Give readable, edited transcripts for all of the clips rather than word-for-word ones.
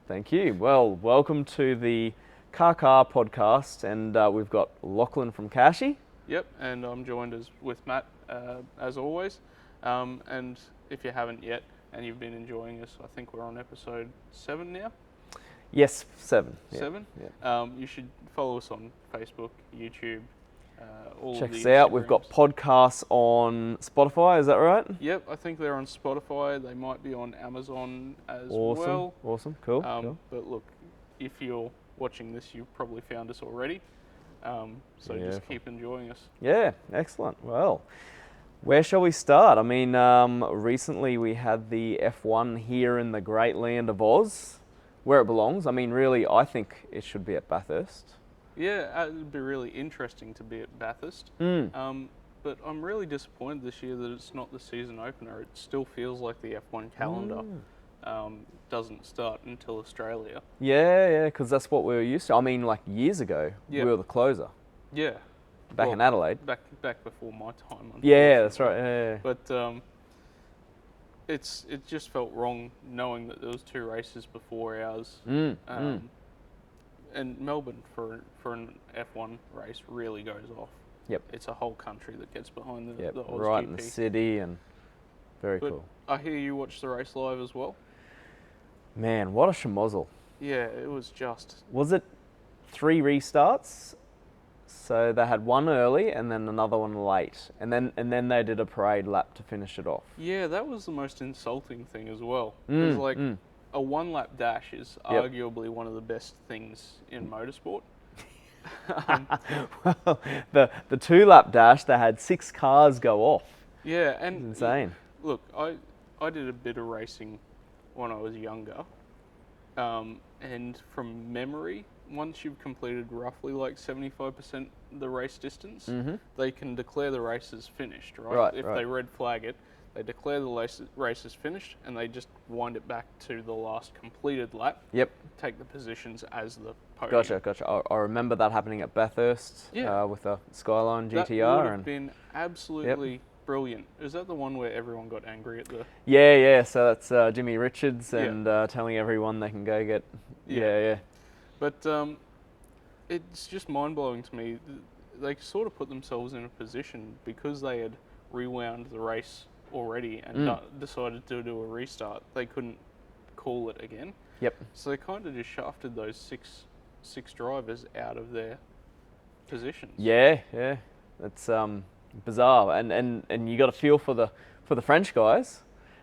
Thank you. Well, welcome to the CarCar podcast, and we've got Lachlan from Kashi. Yep, and I'm joined with Matt, as always. And if you haven't yet, and you've been enjoying us, I think we're on episode 7 now. Yes, 7. 7? Yeah. You should follow us on Facebook, YouTube, all Check of the us out. We've got Instagrams. podcasts on Spotify, is that right? Yep, I think they're on Spotify. They might be on Amazon as Awesome, well. awesome, cool. Cool. But look, if you're watching this, you've probably found us already. So Yeah. just keep enjoying us. Yeah, excellent. Well, where shall we start? I mean, recently we had the F1 here in the great land of Oz, where it belongs. I mean, really, I think it should be at Bathurst. Yeah, it'd be really interesting to be at Bathurst. But I'm really disappointed this year that it's not the season opener. It still feels like the F1 calendar doesn't start until Australia. Yeah, because that's what we were used to. I mean, like years ago, we were the closer. Yeah. Back in Adelaide. Back before my time. Yeah, that's right. Yeah. But it just felt wrong knowing that there was 2 races before ours. And Melbourne for an F1 race really goes off. Yep. It's a whole country that gets behind the Oz right GP. in the city, and very But cool. I hear you watched the race live as well. Man, what a schmozzle. Yeah, it was just... Was it 3 restarts? So they had one early and then another one late, and then they did a parade lap to finish it off. Yeah, that was the most insulting thing as well. Because a 1-lap dash is arguably one of the best things in motorsport. Well, the 2-lap dash, they had 6 cars go off. Yeah, and It's insane. Look, I did a bit of racing when I was younger, and from memory, once you've completed roughly like 75% the race distance, they can declare the race as finished, right? If they red flag it, they declare the race as finished, and they just wind it back to the last completed lap. Yep. Take the positions as the podium. Gotcha. I remember that happening at Bathurst with a Skyline GTR. That would have been absolutely brilliant. Is that the one where everyone got angry at the... Yeah. So that's Jimmy Richards and telling everyone they can go get... Yeah. But it's just mind-blowing to me. They sort of put themselves in a position because they had rewound the race already and decided to do a restart. They couldn't call it again. Yep. So they kind of just shafted those six drivers out of their positions. Yeah. That's bizarre, and you got a feel for the French guys,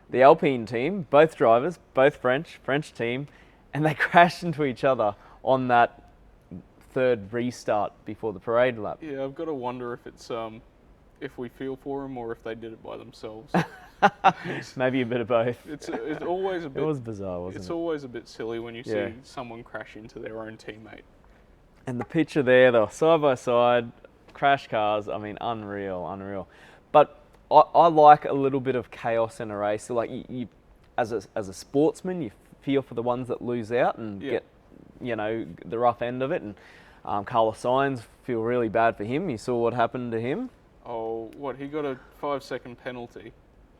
the Alpine team, both drivers, both French team, and they crashed into each other on that 3rd restart before the parade lap. Yeah, I've got to wonder if it's if we feel for them or if they did it by themselves. Maybe a bit of both. It's always a bit. It was bizarre, wasn't it? It's always a bit silly when you see someone crash into their own teammate. And the picture there, the side by side crash cars. I mean, unreal. But I like a little bit of chaos in a race. So like you as a sportsman, you feel for the ones that lose out and get the rough end of it. And Carlos Sainz, feel really bad for him. You saw what happened to him. Oh, what? He got a 5-second penalty.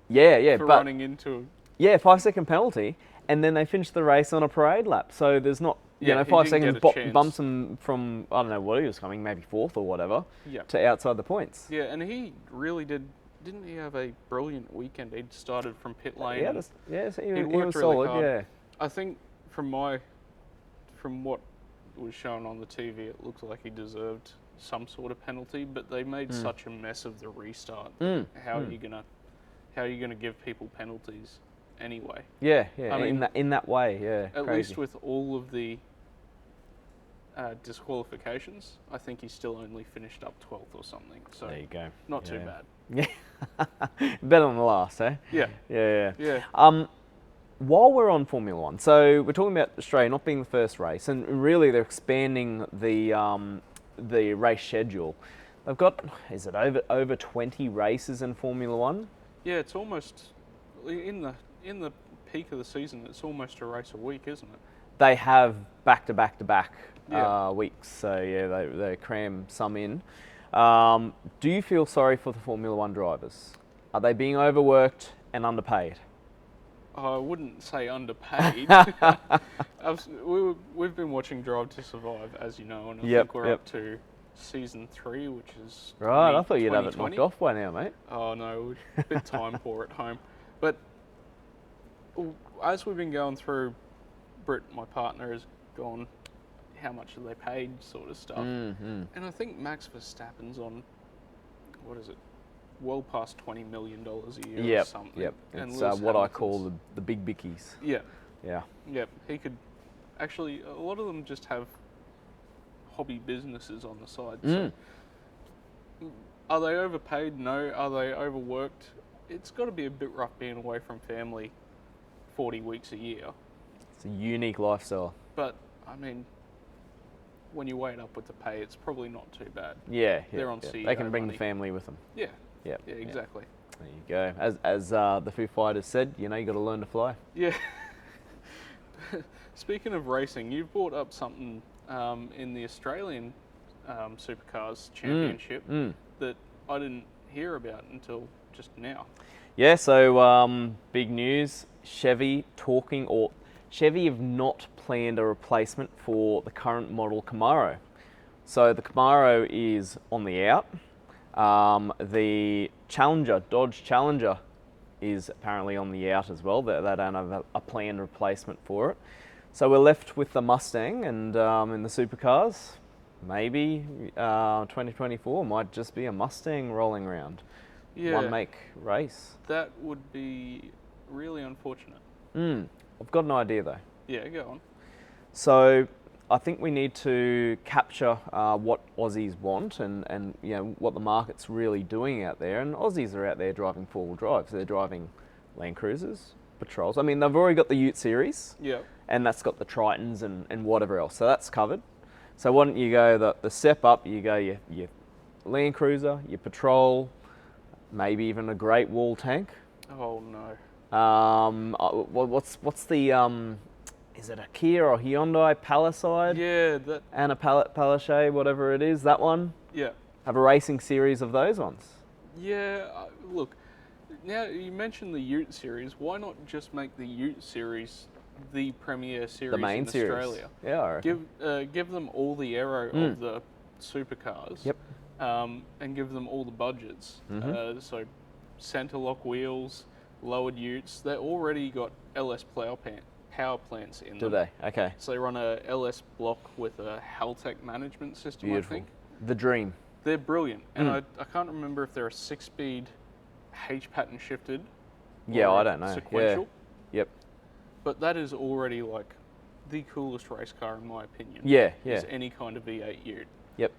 Yeah, for but running into. 5-second penalty, and then they finished the race on a parade lap. So there's not 5 seconds bumps him from, I don't know what he was coming, maybe 4th or whatever, to outside the points. Yeah, and he really didn't he have a brilliant weekend? He'd started from pit lane. He was really solid. Hard. Yeah. I think from what was shown on the TV, it looks like he deserved some sort of penalty, but they made such a mess of the restart. How are you gonna give people penalties anyway? Yeah. I mean, in that way, yeah. At crazy. least with all of the disqualifications, I think he still only finished up 12th or something. So there you go. Not too bad. Yeah. Better than the last, eh? Yeah. While we're on Formula One, so we're talking about Australia not being the first race, and really they're expanding the race schedule. They've got, is it over 20 races in Formula One? Yeah, it's almost in the peak of the season. It's almost a race a week, isn't it? They have back to back weeks, so they cram some in. Do you feel sorry for the Formula One drivers? Are they being overworked and underpaid? I wouldn't say underpaid. I we've been watching Drive to Survive, as you know, and I Yep, think we're yep. up to season 3, which is Right, I thought you'd have it 2020. knocked off by now, mate. Oh no, we're a bit time poor at home. But as we've been going through, Britt, my partner, has gone, how much are they paid, sort of stuff. Mm-hmm. And I think Max Verstappen's on, what is it, well past $20 million a year or something. Yep. And It's Lewis what I Hamilton's- call the big bickies. Yeah, Yeah. yeah. He could, actually, a lot of them just have hobby businesses on the side. So are they overpaid? No. Are they overworked? It's got to be a bit rough being away from family 40 weeks a year. It's a unique lifestyle. But, I mean, when you weigh it up with the pay, it's probably not too bad. Yeah. They're on yeah. CEO They can bring money. the family with them. Yeah. Yeah. Yeah, exactly. There you go. As the Foo Fighters said, you got to learn to fly. Yeah. Speaking of racing, you've brought up something in the Australian Supercars Championship that I didn't hear about until just now. Yeah, so big news. Chevy have not planned a replacement for the current model Camaro. So the Camaro is on the out. The Dodge Challenger is apparently on the out as well. They don't have a planned replacement for it. So we're left with the Mustang, and in the Supercars, maybe 2024 might just be a Mustang rolling around. Yeah. One make race. That would be really unfortunate. I've got an idea though. Yeah, go on. So I think we need to capture what Aussies want and what the market's really doing out there. And Aussies are out there driving four-wheel drive. So they're driving Land Cruisers, Patrols. I mean, they've already got the Ute series. Yeah. And that's got the Tritons and whatever else. So that's covered. So why don't you go the step up? You go your Land Cruiser, your Patrol, maybe even a Great Wall tank. Oh no. What's the is it a Kia or Hyundai Palisade? Yeah, that. And a Palaszczuk, whatever it is, that one. Yeah. Have a racing series of those ones. Yeah. Look, now you mentioned the Ute series. Why not just make the Ute series the premier series The main in series. Australia? Yeah, I reckon. Give them all the aero of the supercars. Yep. And give them all the budgets. So centre lock wheels, lowered Utes. They already got LS power plants in Do them. they? Okay. So they run a LS block with a Haltech management system. Beautiful. I think The dream. they're brilliant, and I can't remember if they're a 6-speed H pattern shifted. Yeah, or I don't know. Sequential. Yeah. Yep. But that is already like the coolest race car in my opinion. Yeah, yeah. Is any kind of V8 Ute. Yep.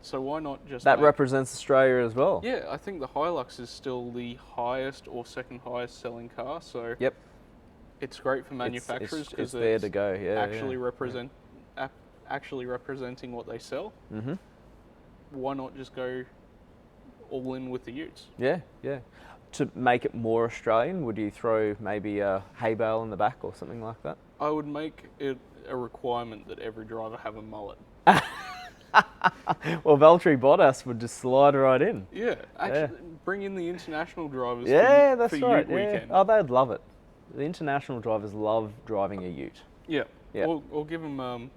So why not just That make- represents Australia as well. Yeah, I think the Hilux is still the highest or second highest selling car. So Yep. it's great for manufacturers It's because there to go. Yeah. actually actually representing what they sell. Mm-hmm. Why not just go all in with the Utes? Yeah, yeah. To make it more Australian, would you throw maybe a hay bale in the back or something like that? I would make it a requirement that every driver have a mullet. Well, Valtteri Bottas would just slide right in. Yeah, actually, bring in the international drivers. Yeah, for, that's for right. Ute Yeah. weekend. Oh, they'd love it. The international drivers love driving a Ute. Yeah. Yeah. Or give them a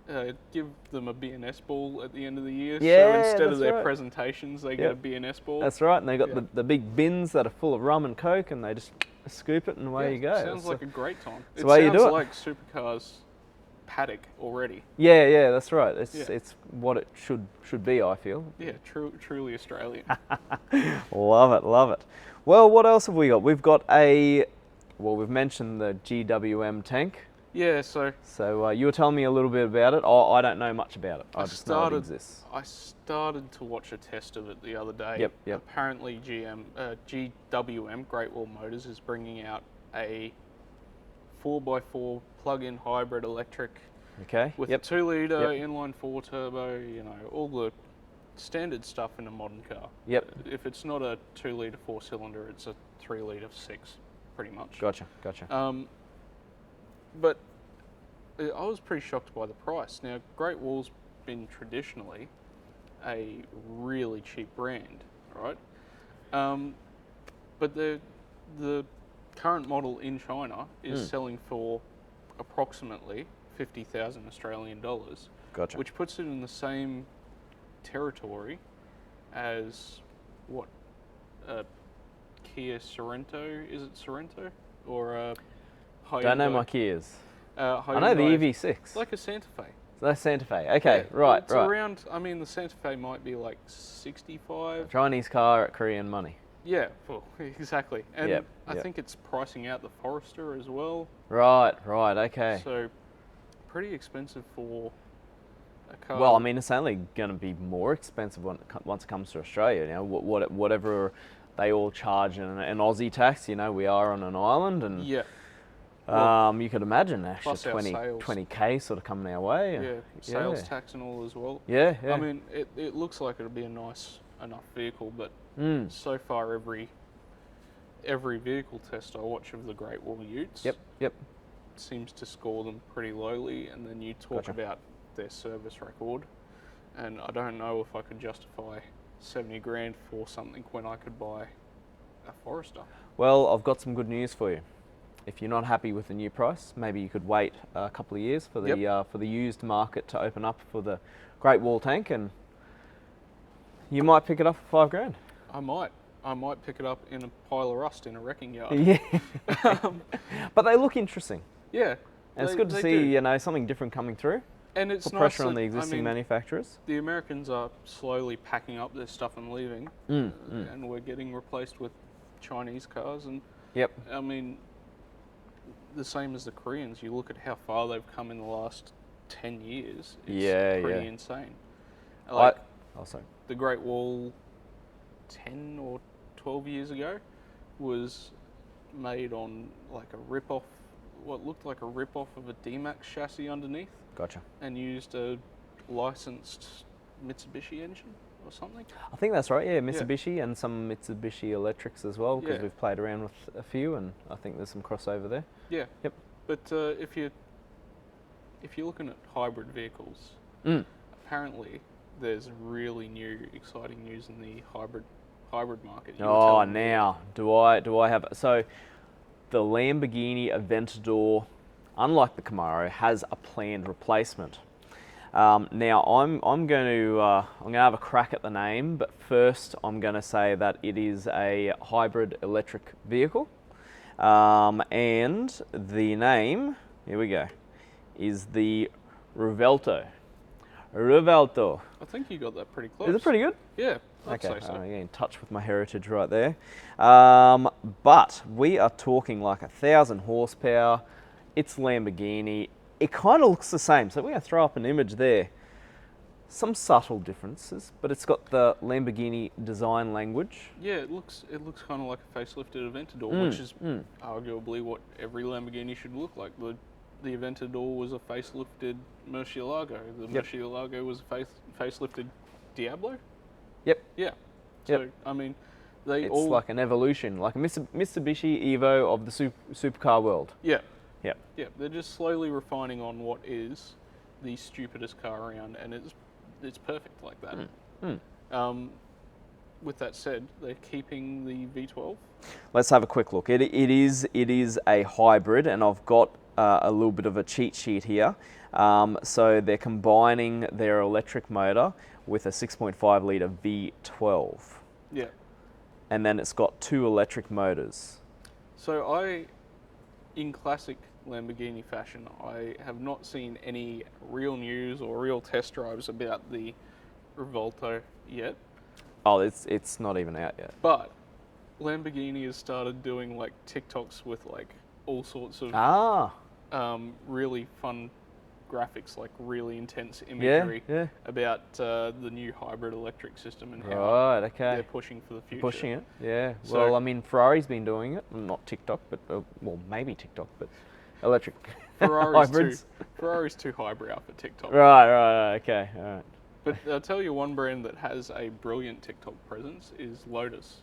BNS ball at the end of the year. Yeah, So instead of that's their right. presentations, they get Yep. a BNS ball. That's right. And they got Yeah. the big bins that are full of rum and coke, and they just scoop it and away you go. Sounds That's like a great time. it's the way you do sounds it. like Supercars paddock already. Yeah, that's right. It's Yeah. it's what it should be. I feel. Yeah, truly Australian. Love it. Well, what else have we got? We've got we've mentioned the GWM tank. Yeah, so So you were telling me a little bit about it. I don't know much about it. I just know it started- exists. I started to watch a test of it the other day. Yep. Apparently GWM, Great Wall Motors, is bringing out a 4x4 plug-in hybrid electric Okay. with Yep. a 2-litre Yep. inline 4 turbo, all the standard stuff in a modern car. Yep. If it's not a 2-litre 4-cylinder, it's a 3-litre 6, pretty much. Gotcha. But I was pretty shocked by the price. Now, Great Wall's been traditionally a really cheap brand, right? But the current model in China is selling for approximately 50,000 Australian dollars, Gotcha. which puts it in the same territory as what a Kia Sorento, is it Sorento, or a Hyundai? Don't know my Kias. I know the Hyundai, EV6. like a Santa Fe. That's Santa Fe. Okay, right, It's right. around. I mean, the Santa Fe might be like 65. Chinese car at Korean money. Yeah, well, exactly. And Yep, I yep. think it's pricing out the Forester as well. Right, okay. So, pretty expensive for a car. Well, I mean, it's only going to be more expensive once it comes to Australia. You know, whatever they all charge in an Aussie tax. You know, we are on an island, and yeah, you could imagine an extra plus our sales. 20K sort of coming our way. yeah, sales tax and all as well. Yeah. I mean, it looks like it'll be a nice enough vehicle, but so far every vehicle test I watch of the Great Wall Utes Yep. seems to score them pretty lowly, and then you talk Gotcha. about their service record, and I don't know if I could justify 70 grand for something when I could buy a Forester. Well, I've got some good news for you. If you're not happy with the new price, maybe you could wait a couple of years for the used market to open up for the Great Wall tank, and you might pick it up for $5 grand. I might pick it up in a pile of rust in a wrecking yard. Yeah, but they look interesting, Yeah, and it's they- good to they see do. Something different coming through. And it's Put nice pressure on that- the existing manufacturers. The Americans are slowly packing up their stuff and leaving, and we're getting replaced with Chinese cars. And Yep. I mean, the same as the Koreans. You look at how far they've come in the last 10 years. It's pretty insane. Like Sorry. the Great Wall 10 or 12 years ago was made on like a rip-off, what looked like a rip-off of a D-Max chassis underneath, Gotcha. and used a licensed Mitsubishi engine or something. I think that's right. Yeah, Mitsubishi and some Mitsubishi electrics as well, because Yeah. we've played around with a few, and I think there's some crossover there. Yeah. Yep. But if you're looking at hybrid vehicles, apparently there's really new, exciting news in the hybrid market. You were Oh, telling me. now do I have so the Lamborghini Aventador, unlike the Camaro, has a planned replacement. Now I'm going to have a crack at the name, but first I'm going to say that it is a hybrid electric vehicle, and the name, here we go, is the Revelto. I think you got that pretty close. Is it pretty good? Yeah. I'd Okay, say so. yeah, in touch with my heritage right there. But we are talking like 1,000 horsepower. It's Lamborghini. It kind of looks the same. So we're going to throw up an image there. Some subtle differences, but it's got the Lamborghini design language. Yeah, it looks kind of like a facelifted Aventador, which is arguably what every Lamborghini should look like. The Aventador was a facelifted Murcielago. The Murcielago was a facelifted Diablo. Yep. Yeah. So I mean, It's like an evolution, like a Mitsubishi Evo of the supercar world. Yeah. Yep. Yeah. They're just slowly refining on what is the stupidest car around, and it's perfect like that. With that said, they're keeping the V12. Let's have a quick look. It is a hybrid, and I've got a little bit of a cheat sheet here. So they're combining their electric motor with a 6.5 litre V12. Yeah. And then it's got 2 electric motors. So in classic Lamborghini fashion, I have not seen any real news or real test drives about the Revolto yet. Oh, it's not even out yet. But Lamborghini has started doing like TikToks with like all sorts of really fun graphics, like really intense imagery about the new hybrid electric system and how they're pushing for the future. Pushing it, yeah. So, well, I mean, Ferrari's been doing it. Not TikTok, but well, maybe TikTok, but electric hybrids. Ferrari's too highbrow for TikTok. Right, okay, all right. But I'll tell you one brand that has a brilliant TikTok presence is Lotus.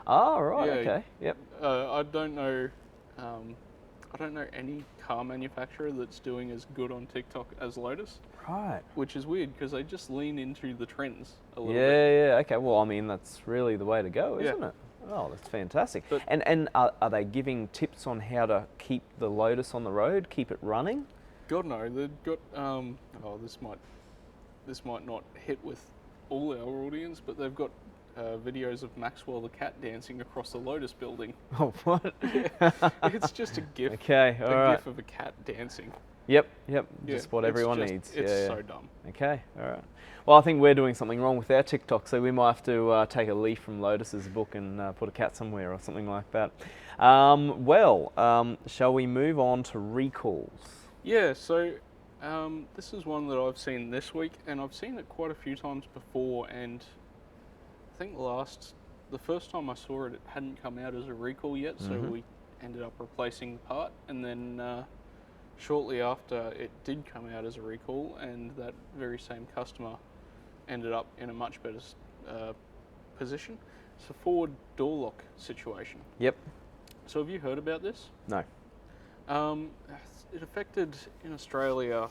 Oh, right, okay, yep. I don't know any car manufacturer that's doing as good on TikTok as Lotus. Right. Which is weird because they just lean into the trends a little Yeah, bit. yeah, okay. Well, I mean, that's really the way to go, isn't it? Oh, that's fantastic. But- And are they giving tips on how to keep the Lotus on the road, keep it running? God no, they've got this might not hit with all our audience, but they've got videos of Maxwell the cat dancing across the Lotus building. Oh, what? It's just a gif. Okay, all right. GIF of a cat dancing. Yep, Yeah, just what it's everyone just- needs. It's yeah, so yeah. dumb. Okay, all right. Well, I think we're doing something wrong with our TikTok, so we might have to take a leaf from Lotus's book and put a cat somewhere or something like that. Shall we move on to recalls? Yeah, so this is one that I've seen this week, and I've seen it quite a few times before, and I think the first time I saw it, it hadn't come out as a recall yet, so we ended up replacing the part, and then shortly after it did come out as a recall, and that very same customer ended up in a much better position. It's a Ford door lock situation. Yep. So have you heard about this? No. It affected in Australia.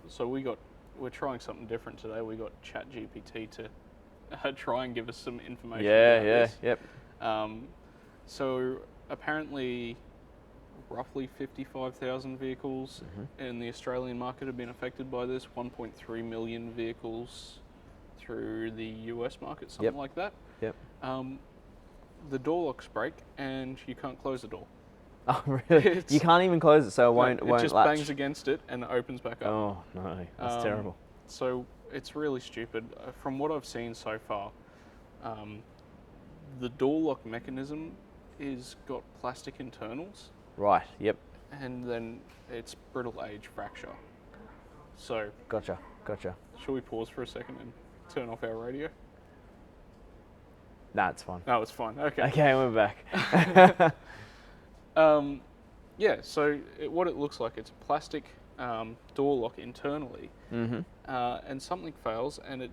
So we're trying something different today. We got ChatGPT to try and give us some information. about this. Yep. So apparently, roughly 55,000 vehicles in the Australian market have been affected by this. 1.3 million vehicles through the US market, something like that. Yep. The door locks break and you can't close the door. Oh, really? You can't even close it, so it won't It just latch. bangs against it and it opens back up. Oh no, that's terrible. So it's really stupid. From what I've seen so far, the door lock mechanism is got plastic internals, Right. Yep. and then it's brittle age fracture. So Gotcha. shall we pause for a second and turn off our radio? Nah, it's fine. No, it's fine. Okay. Okay, we're back. Yeah, so what it looks like, it's a plastic door lock internally, and something fails, and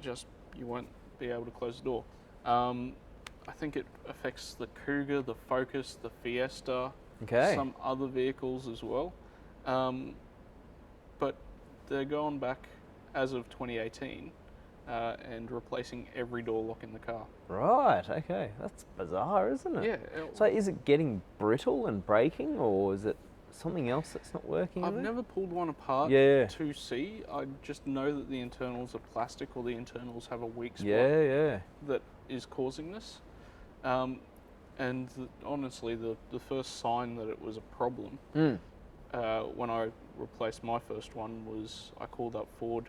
you won't be able to close the door. I think it affects the Cougar, the Focus, the Fiesta, Okay. some other vehicles as well. But they're going back as of 2018 and replacing every door lock in the car. Right. Okay. That's bizarre, isn't it? Yeah. So is it getting brittle and breaking, or is it something else that's not working? I've with it? never pulled one apart Yeah. to see. I just know that the internals are plastic, or the internals have a weak spot Yeah. that is causing this. Honestly, the first sign that it was a problem when I replaced my first one was I called up Ford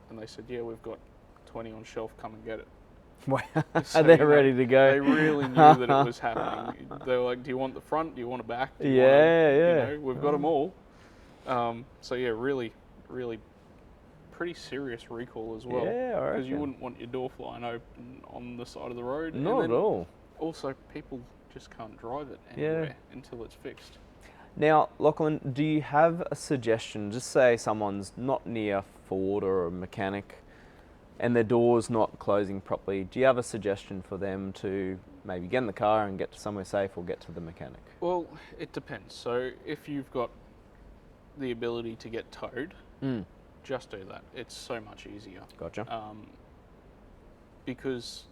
and they said, yeah, we've got 20 on shelf, come and get it. Wow. So, They're you know, ready to go. They really knew that it was happening. They were like, do you want the front? Do you want it back? Do you want Yeah. You know, we've got them all. So yeah, really pretty serious recall as well. Yeah, I Because you reckon. wouldn't want your door flying open on the side of the road. Not at all. Also, people just can't drive it anywhere until it's fixed. Now, Lachlan, do you have a suggestion? Just say someone's not near Ford or a mechanic and their door's not closing properly. Do you have a suggestion for them to maybe get in the car and get to somewhere safe, or get to the mechanic? Well, it depends. So if you've got the ability to get towed, just do that. It's so much easier. Gotcha. Because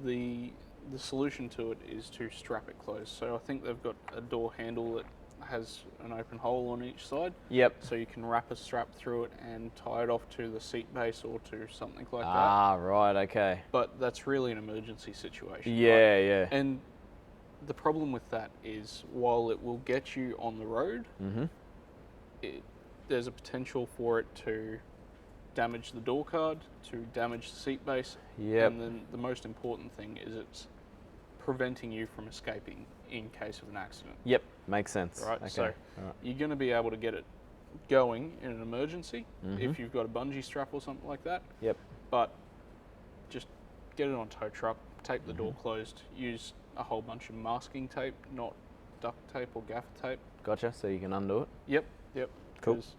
the solution to it is to strap it closed. So I think they've got a door handle that has an open hole on each side. Yep. So you can wrap a strap through it and tie it off to the seat base or to something like that. Ah, right, okay. But that's really an emergency situation. Yeah, right? yeah. And the problem with that is, while it will get you on the road, there's a potential for it to damage the door card, to damage the seat base, Yep. and then the most important thing is it's preventing you from escaping in case of an accident. Yep, makes sense. Right, Okay. so Alright. you're going to be able to get it going in an emergency if you've got a bungee strap or something like that. Yep. But just get it on tow truck, tape the door closed, use a whole bunch of masking tape, not duct tape or gaffer tape. Gotcha, so you can undo it. Yep. Cool. Because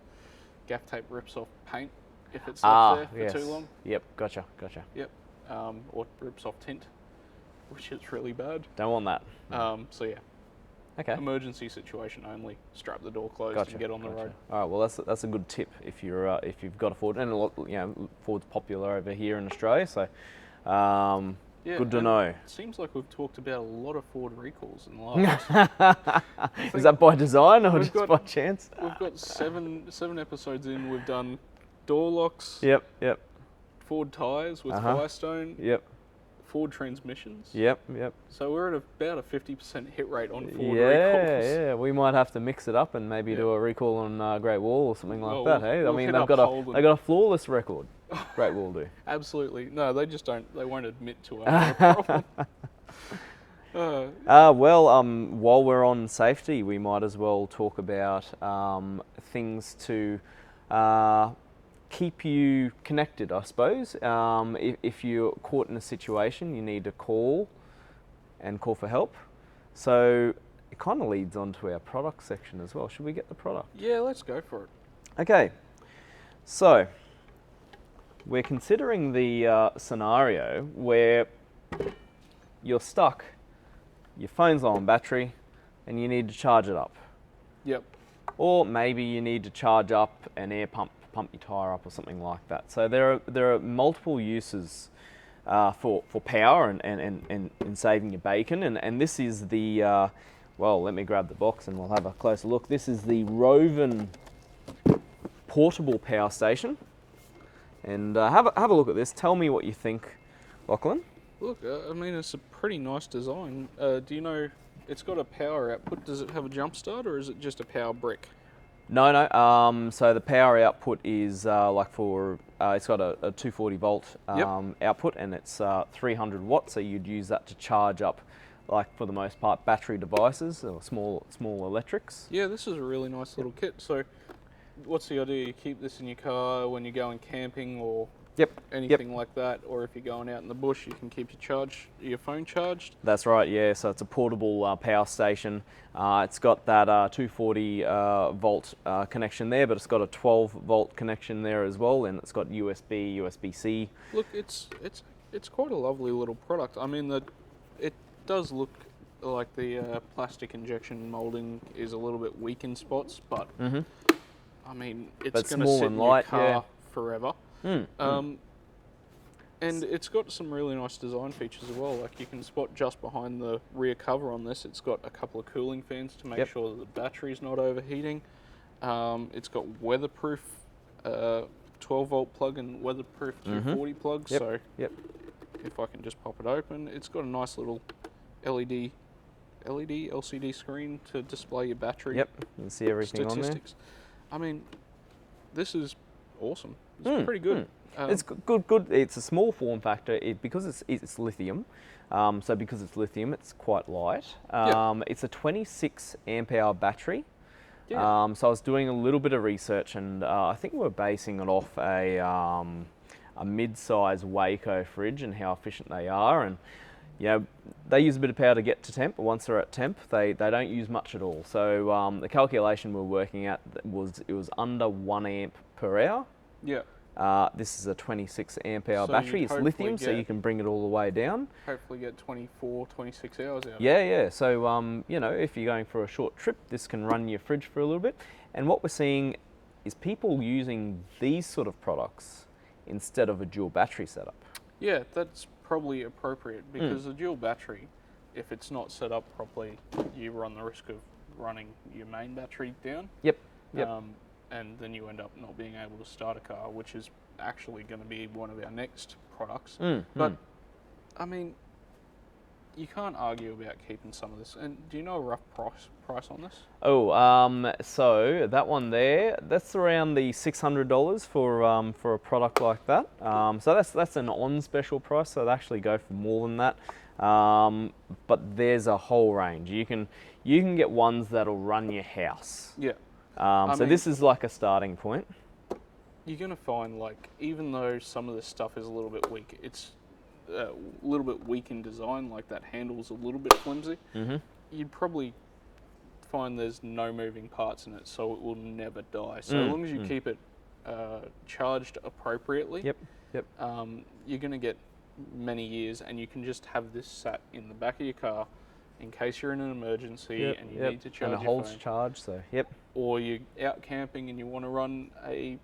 gaff tape rips off paint if it's left there for too long. Yep, gotcha. Yep. Or rips off tint, which is really bad. Don't want that. So yeah, Okay. emergency situation only. Strap the door closed Gotcha. and get on the road. All right. Well, that's a good tip if you've got a Ford, and a lot, Ford's popular over here in Australia. So, Yeah, Good to and know. It seems like we've talked about a lot of Ford recalls in the last. Is that by design or we've just got- by chance? We've got seven episodes in. We've done door locks, Yep. Ford tyres with Uh-huh. Firestone, Yep. Ford transmissions. Yep. So we're at about a 50% hit rate on Ford Yeah, recalls. yeah. We might have to mix it up and maybe do a recall on Great Wall or something like Well, that. Hey, we'll I mean hit they've up got Holden. they got a flawless record. Great Wall do. Absolutely. No, they just don't. They won't admit to a problem. While we're on safety, we might as well talk about things to keep you connected, I suppose. If you're caught in a situation, you need to call for help. So it kind of leads on to our product section as well. Should we get the product? Yeah, let's go for it. Okay, so we're considering the scenario where you're stuck, your phone's low on battery, and you need to charge it up. Yep. Or maybe you need to charge up an air pump, pump your tyre up or something like that. So there are multiple uses for power and saving your bacon. And this is the, let me grab the box and we'll have a closer look. This is the Roven portable power station. And have a look at this. Tell me what you think, Lachlan. Look, I mean, it's a pretty nice design. Do you know, it's got a power output. Does it have a jump start or is it just a power brick? No. So the power output is it's got a 240 volt output, and it's 300 watts. So you'd use that to charge up, like for the most part, battery devices or small electrics. Yeah, this is a really nice little kit. So, what's the idea? You keep this in your car when you're going camping or anything like that, or if you're going out in the bush, you can keep your phone charged. That's right, yeah. So it's a portable power station. It's got that 240 volt connection there, but it's got a 12 volt connection there as well, and it's got USB, USB-C. Look, it's quite a lovely little product. I mean, it does look like the plastic injection molding is a little bit weak in spots, but I mean, it's going to sit in your car forever. And it's got some really nice design features as well. Like you can spot just behind the rear cover on this, it's got a couple of cooling fans to make sure that the battery's not overheating. It's got weatherproof 12 volt plug and weatherproof 240 plug. So if I can just pop it open, it's got a nice little LCD screen to display your battery. You can see everything statistics. On there. I mean, this is awesome. It's pretty good. It's good. It's a small form factor because it's lithium. So because it's lithium, it's quite light. It's a 26 amp hour battery. So I was doing a little bit of research, and I think we're basing it off a mid-size Waco fridge and how efficient they are. And they use a bit of power to get to temp, but once they're at temp, they don't use much at all. So the calculation we're working at was under 1 amp per hour. This is a 26 amp hour battery. It's lithium, so you can bring it all the way down. Hopefully get 24, 26 hours out. Yeah. So, if you're going for a short trip, this can run your fridge for a little bit. And what we're seeing is people using these sort of products instead of a dual battery setup. Yeah, that's probably appropriate because the dual battery, if it's not set up properly, you run the risk of running your main battery down. And then you end up not being able to start a car, which is actually going to be one of our next products. But, I mean, you can't argue about keeping some of this. And do you know a rough price on this? So that one there, that's around the $600 for a product like that. So that's an on special price, so they actually go for more than that. But there's a whole range. You can get ones that'll run your house. So this is like a starting point. You're going to find, like, even though some of this stuff is a little bit weak, it's a little bit weak in design, like that handle's a little bit flimsy, you'd probably find there's no moving parts in it, so it will never die. So as long as you keep it charged appropriately, you're going to get many years, and you can just have this sat in the back of your car in case you're in an emergency and you need to charge your phone. And it holds charge, so Or you're out camping and you want to run a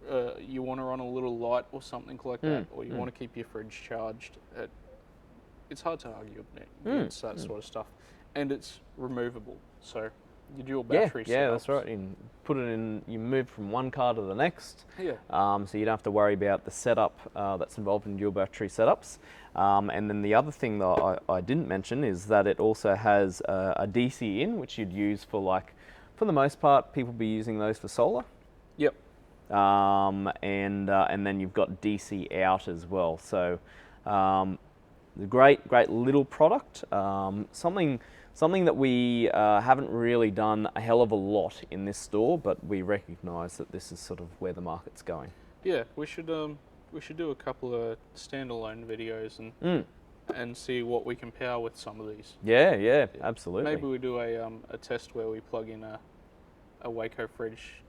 little light or something like that, or you want to keep your fridge charged at it's hard to argue against that sort of stuff, and it's removable. So your dual battery. Yeah, that's right. You put it in. You move from one car to the next. Yeah. So you don't have to worry about the setup that's involved in dual battery setups. And then the other thing that I didn't mention is that it also has a DC in, which you'd use for for the most part, people be using those for solar. Yep. And then you've got DC out as well. So great little product. Something that we haven't really done a hell of a lot in this store, but we recognise that this is sort of where the market's going. Yeah, we should do a couple of standalone videos and see what we can power with some of these. Yeah, absolutely. Maybe we do a test where we plug in a Waco fridge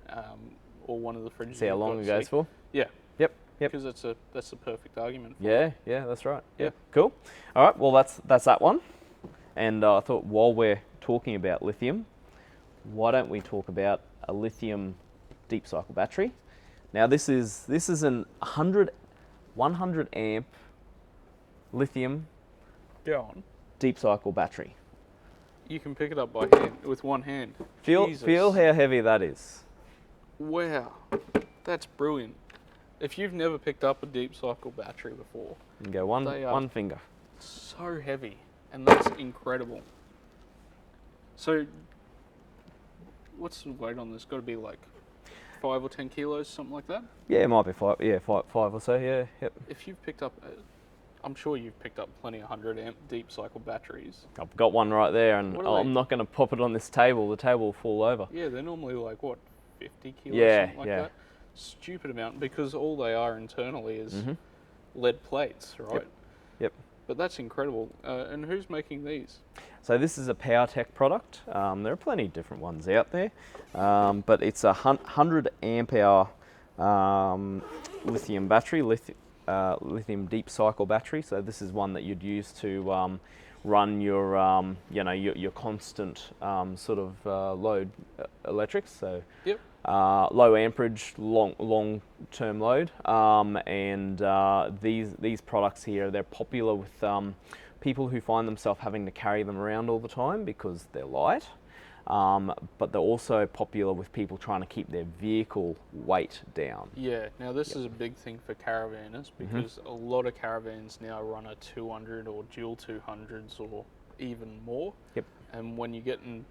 or one of the fridges. See how long it goes for. Yeah. Yep. Because that's the perfect argument. Yeah, that's right. Yeah. Cool. All right. Well, that's that one. And I thought while we're talking about lithium, why don't we talk about a lithium deep cycle battery? Now this is an 100 amp lithium deep cycle battery. You can pick it up by hand with one hand. Feel how heavy that is. Wow, that's brilliant. If you've never picked up a deep cycle battery before, You can go one finger. So heavy, and that's incredible. So, what's the weight on this? Got to be like 5 or 10 kilos, something like that? Yeah, it might be 5. Yeah, five or so. Yeah, yep. If you've picked up, I'm sure you've picked up plenty of 100 amp deep cycle batteries. I've got one right there, and I'm not going to pop it on this table. The table will fall over. Yeah, they're normally like, what, 50 kilos, something like that? Stupid amount, because all they are internally is lead plates, right? Yep. But that's incredible. And who's making these? So this is a PowerTech product. There are plenty of different ones out there, but it's a 100 amp hour lithium battery, lithium deep cycle battery. So this is one that you'd use to run your your constant sort of load electrics. So low amperage, long term load, and these products here, they're popular with people who find themselves having to carry them around all the time because they're light, but they're also popular with people trying to keep their vehicle weight down. Yeah, now this is a big thing for caravanners because a lot of caravans now run a 200 or dual 200s or even more. Yep. And when you get in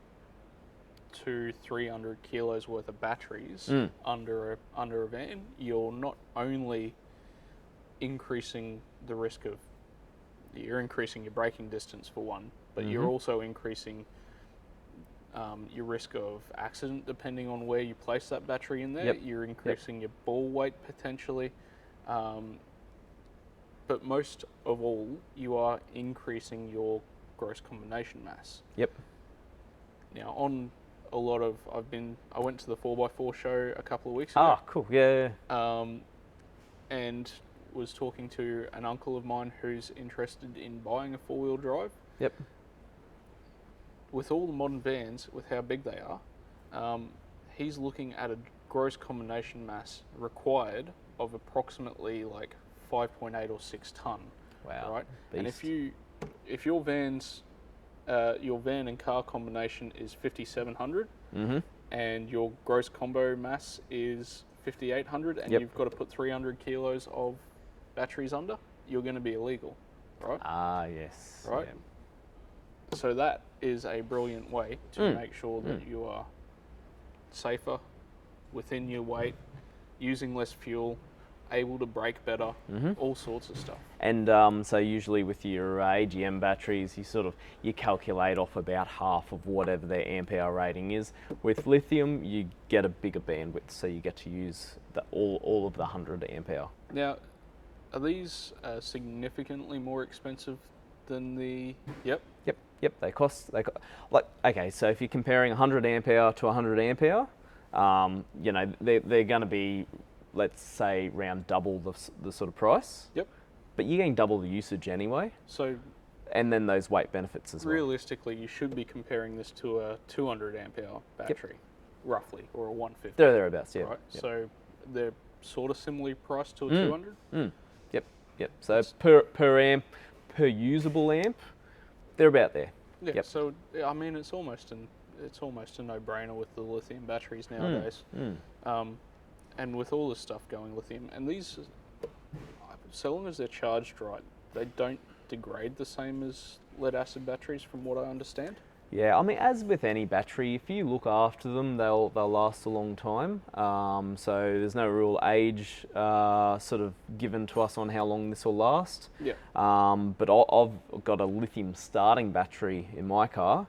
200-300 kilos worth of batteries under a van, you're not only increasing the risk of, you're increasing your braking distance for one, but you're also increasing your risk of accident depending on where you place that battery in there. Yep. You're increasing your ball weight potentially, but most of all, you are increasing your gross combination mass. Yep. Now, on a lot of, I went to the 4x4 show a couple of weeks ago. Ah, cool. Yeah. And was talking to an uncle of mine who's interested in buying a 4-wheel drive. Yep. With all the modern vans, with how big they are, he's looking at a gross combination mass required of approximately like 5.8 or 6 ton. Wow. Right. Beast. And if your van's your van and car combination is 5,700, and your gross combo mass is 5,800, and you've got to put 300 kilos of batteries under, you're going to be illegal, right? Ah, yes. Right. Yeah. So that is a brilliant way to make sure that you are safer, within your weight, using less fuel, able to brake better, all sorts of stuff. And so usually with your AGM batteries, you calculate off about half of whatever their amp hour rating is. With lithium, you get a bigger bandwidth, so you get to use all of the 100 amp hour. Now, are these significantly more expensive than the? Yep. They cost okay. So if you're comparing 100 amp hour to 100 amp hour, they're going to be, let's say, around double the sort of price. Yep. But you're getting double the usage anyway. So. And then those weight benefits as well. Realistically, you should be comparing this to a 200 amp hour battery, roughly, or a 150. They're thereabouts, yeah. Right. Yep. So they're sort of similarly priced to a 200. Yep. So per per usable amp, they're about there. Yeah. Yep. So I mean, it's almost a no-brainer with the lithium batteries nowadays. And with all this stuff going lithium, and these, so long as they're charged right, they don't degrade the same as lead acid batteries, from what I understand. Yeah, I mean, as with any battery, if you look after them, they'll last a long time. So there's no real age sort of given to us on how long this will last. Yeah. But I've got a lithium starting battery in my car,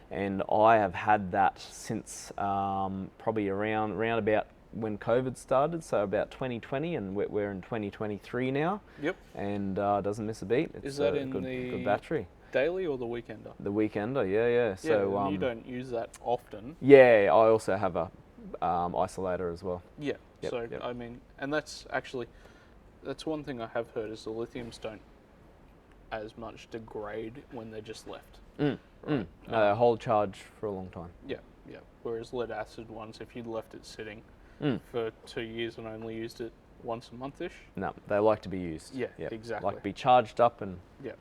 and I have had that since probably around about when COVID started, so about 2020, and we're in 2023 now. Yep. And doesn't miss a beat. It's Is that a good battery. Daily or the weekender? The weekender, yeah. So and you don't use that often. Yeah, I also have a isolator as well. Yeah. Yep. I mean, and that's one thing I have heard is the lithiums don't as much degrade when they're just left. No, they hold charge for a long time. Yeah. Whereas lead acid ones, if you'd left it sitting for 2 years and only used it once a month-ish. No, they like to be used. Yeah, exactly. Like to be charged up and Yeah.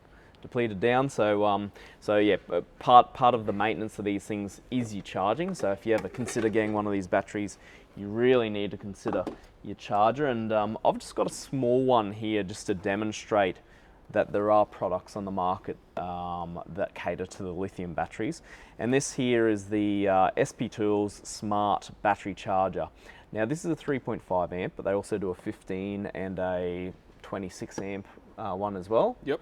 depleted down. So yeah, part of the maintenance of these things is your charging. So if you ever consider getting one of these batteries, you really need to consider your charger. And I've just got a small one here just to demonstrate that there are products on the market that cater to the lithium batteries. And this here is the SP Tools Smart Battery Charger. Now this is a 3.5 amp, but they also do a 15 and a 26 amp one as well. Yep.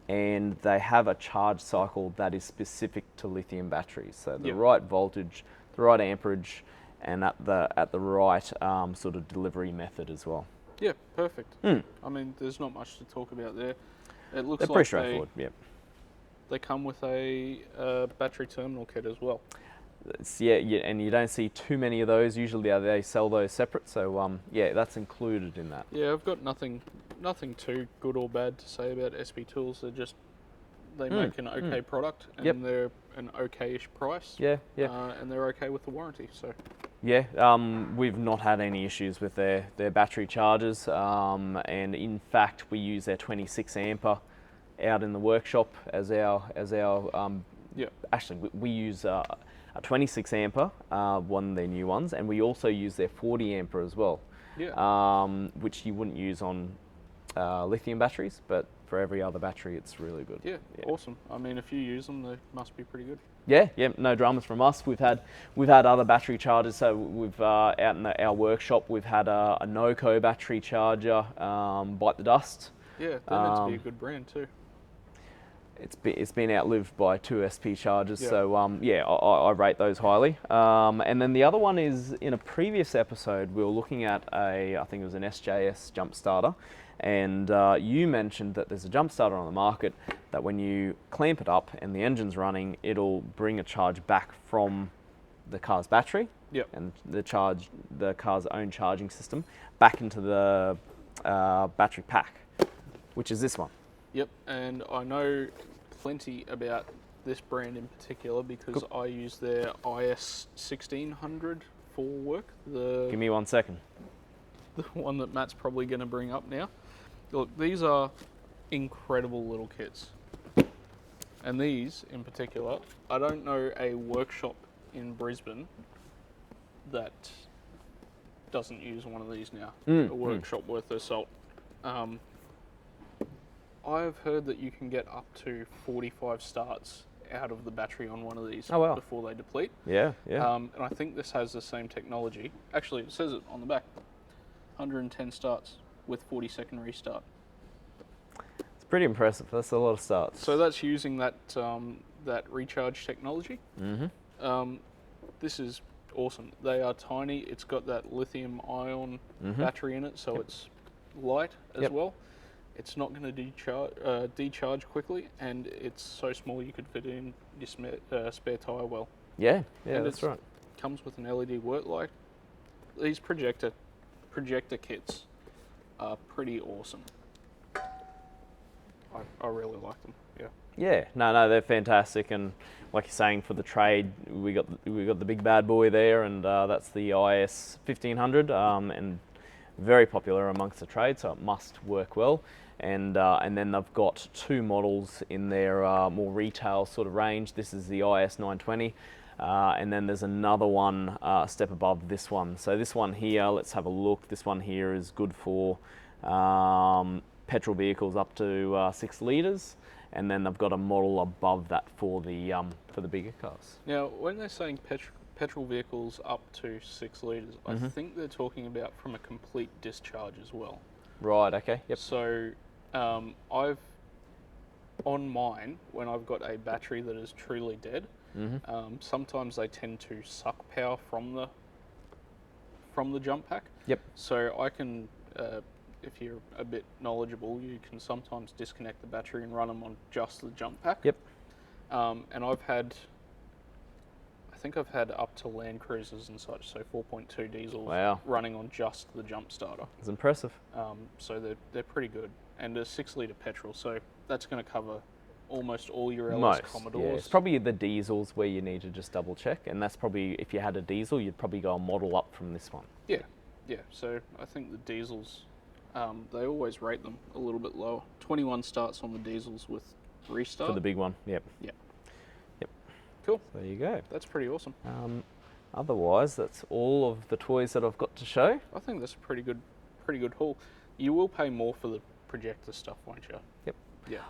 And they have a charge cycle that is specific to lithium batteries. So the Yep. right voltage, the right amperage, and at the right sort of delivery method as well. Yeah, perfect. I mean, there's not much to talk about there. It looks They're like pretty straightforward. Yep. they come with a battery terminal kit as well. Yeah, and you don't see too many of those. Usually they sell those separate. So yeah, that's included in that. Yeah, I've got nothing too good or bad to say about SP Tools. They make an okay product, and they're an okay-ish price. Yeah. And they're okay with the warranty. So Yeah, we've not had any issues with their battery chargers, and in fact we use their 26 ampere out in the workshop as our actually we use a 26 ampere, one of their new ones, and we also use their 40 ampere as well. Yeah. Which you wouldn't use on lithium batteries, but for every other battery it's really good. Yeah, awesome. I mean, if you use them, they must be pretty good. Yeah, no dramas from us. We've had other battery chargers. So we've out in our workshop we've had a Noco battery charger, Bite the Dust. Yeah, they're meant to be a good brand too. It's been outlived by 2 SP chargers, Yeah. so yeah, I rate those highly. And then the other one is, in a previous episode we were looking at I think it was an SJS jump starter, and you mentioned that there's a jump starter on the market that when you clamp it up and the engine's running, it'll bring a charge back from the car's battery. Yep. And the car's own charging system back into the battery pack, which is this one. Yep, and I know plenty about this brand in particular because I use their IS 1600 for work. Give me 1 second. The one that Matt's probably going to bring up now. Look, these are incredible little kits. And these, in particular, I don't know a workshop in Brisbane that doesn't use one of these now. A workshop worth their salt. I've heard that you can get up to 45 starts out of the battery on one of these before they deplete. Yeah. And I think this has the same technology. Actually, it says it on the back. 110 starts with 40-second restart. It's pretty impressive. That's a lot of starts. So that's using that recharge technology. This is awesome. They are tiny. It's got that lithium ion battery in it, so it's light as well. It's not going to decharge quickly, and it's so small you could fit it in your spare tyre well. Yeah, and that's right. Comes with an LED work light. These projector kits are pretty awesome. I really like them. Yeah. Yeah, no, they're fantastic, and like you're saying, for the trade, we got the big bad boy there, and that's the IS 1500, and very popular amongst the trade, so it must work well. and then they've got 2 models in their more retail sort of range. This is the IS 920. And then there's another one a step above this one. So this one here, let's have a look. This one here is good for petrol vehicles up to 6 litres, and then they've got a model above that for the bigger cars. Now, when they're saying petrol vehicles up to 6 litres, I think they're talking about from a complete discharge as well. Right. Okay. Yep. So I've on mine, when I've got a battery that is truly dead, sometimes they tend to suck power from the jump pack. Yep. So I can, if you're a bit knowledgeable, you can sometimes disconnect the battery and run them on just the jump pack. Yep. And I think I've had up to Land Cruisers and such, so 4.2 diesels running on just the jump starter. It's impressive. So they're pretty good, and a 6 litre petrol, so that's going to cover almost all your LS Commodores. Yeah, it's probably the diesels where you need to just double check, and that's probably, if you had a diesel, you'd probably go a model up from this one. Yeah. So I think the diesels, they always rate them a little bit lower. 21 starts on the diesels with restart. For the big one. Yep. Yeah. Cool. So there you go. That's pretty awesome. Otherwise, that's all of the toys that I've got to show. I think that's a pretty good haul. You will pay more for the projector stuff, won't you? Yep. Yeah.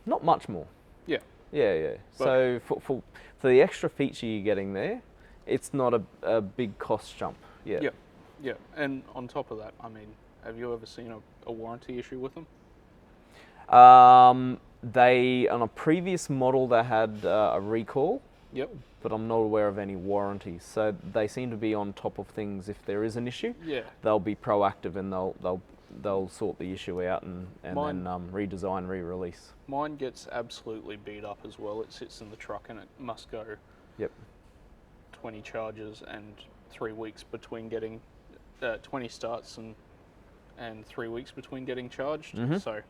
Not much more. Yeah. Yeah. So for the extra feature you're getting there, it's not a big cost jump. Yeah. Yeah. And on top of that, I mean, have you ever seen a warranty issue with them? They, on a previous model, they had a recall. Yep. But I'm not aware of any warranties. So they seem to be on top of things. If there is an issue, they'll be proactive and they'll sort the issue out and then redesign, re-release. Mine gets absolutely beat up as well. It sits in the truck and it must go 20 charges and 3 weeks between getting 20 starts and 3 weeks between getting charged. So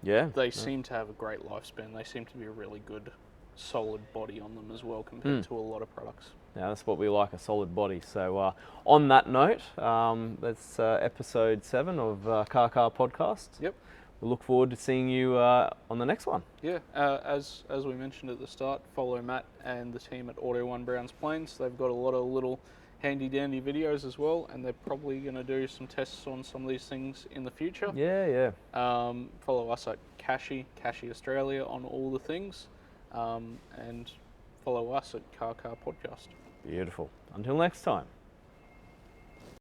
they seem to have a great lifespan. They seem to be a really good solid body on them as well compared to a lot of products. Yeah, that's what we like, a solid body. So on that note, that's episode 7 of CarCar podcast. Yep. We look forward to seeing you on the next one. Yeah, as we mentioned at the start, follow Matt and the team at Auto One Browns Plains. They've got a lot of little handy dandy videos as well, and they're probably going to do some tests on some of these things in the future. Yeah. Follow us at Cashy Australia on all the things, and follow us at CarCar Podcast. Beautiful. Until next time.